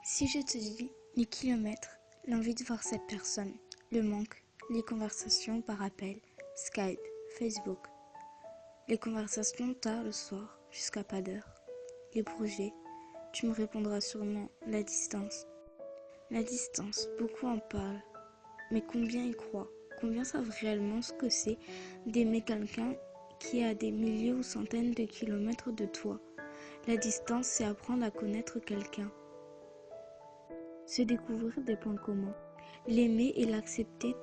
Si je te dis les kilomètres, l'envie de voir cette personne, le manque, les conversations par appel, Skype, Facebook, les conversations tard le soir jusqu'à pas d'heure, les projets, tu me répondras sûrement la distance. La distance, beaucoup en parlent, mais combien y croient? Combien savent réellement ce que c'est d'aimer quelqu'un qui est à des milliers ou centaines de kilomètres de toi? La distance, c'est apprendre à connaître quelqu'un. Se découvrir des points communs, l'aimer et l'accepter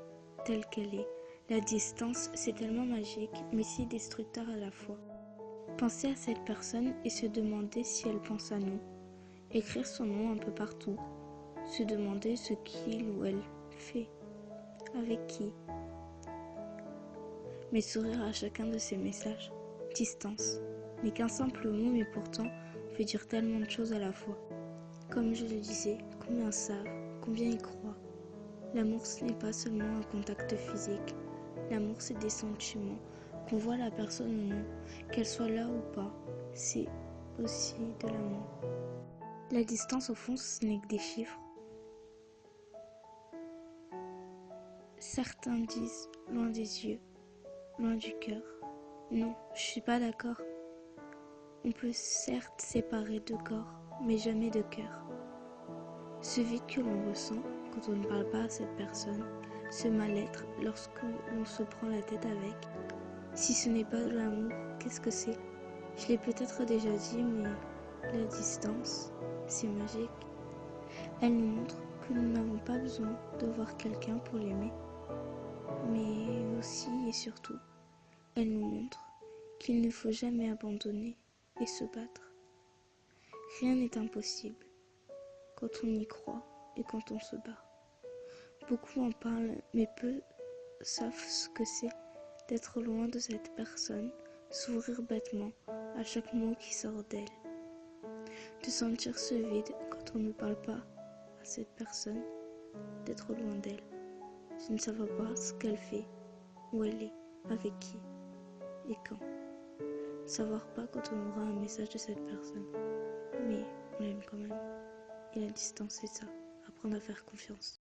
telle qu'elle est. La distance, c'est tellement magique, mais si destructeur à la fois. Penser à cette personne et se demander si elle pense à nous. Écrire son nom un peu partout. Se demander ce qu'il ou elle fait. Avec qui. Mais sourire à chacun de ces messages. Distance. N'est qu'un simple mot, mais pourtant veut dire tellement de choses à la fois. Comme je le disais, combien savent, combien y croient. L'amour, ce n'est pas seulement un contact physique. L'amour, c'est des sentiments. Qu'on voit la personne ou non, qu'elle soit là ou pas, c'est aussi de l'amour. La distance, au fond, ce n'est que des chiffres. Certains disent loin des yeux, loin du cœur. Non, je suis pas d'accord. On peut certes séparer deux corps, mais jamais de cœur. Ce vide que l'on ressent quand on ne parle pas à cette personne, ce mal-être lorsque l'on se prend la tête avec, si ce n'est pas de l'amour, qu'est-ce que c'est? Je l'ai peut-être déjà dit, mais la distance, c'est magique. Elle nous montre que nous n'avons pas besoin de voir quelqu'un pour l'aimer, mais aussi et surtout, elle nous montre qu'il ne faut jamais abandonner et se battre. Rien n'est impossible quand on y croit et quand on se bat. Beaucoup en parlent, mais peu savent ce que c'est d'être loin de cette personne, s'ouvrir bêtement à chaque mot qui sort d'elle, de sentir ce vide quand on ne parle pas à cette personne, d'être loin d'elle, de ne savoir pas ce qu'elle fait, où elle est, avec qui et quand. Savoir pas quand on aura un message de cette personne, mais on l'aime quand même. Et la distance, c'est ça, apprendre à faire confiance.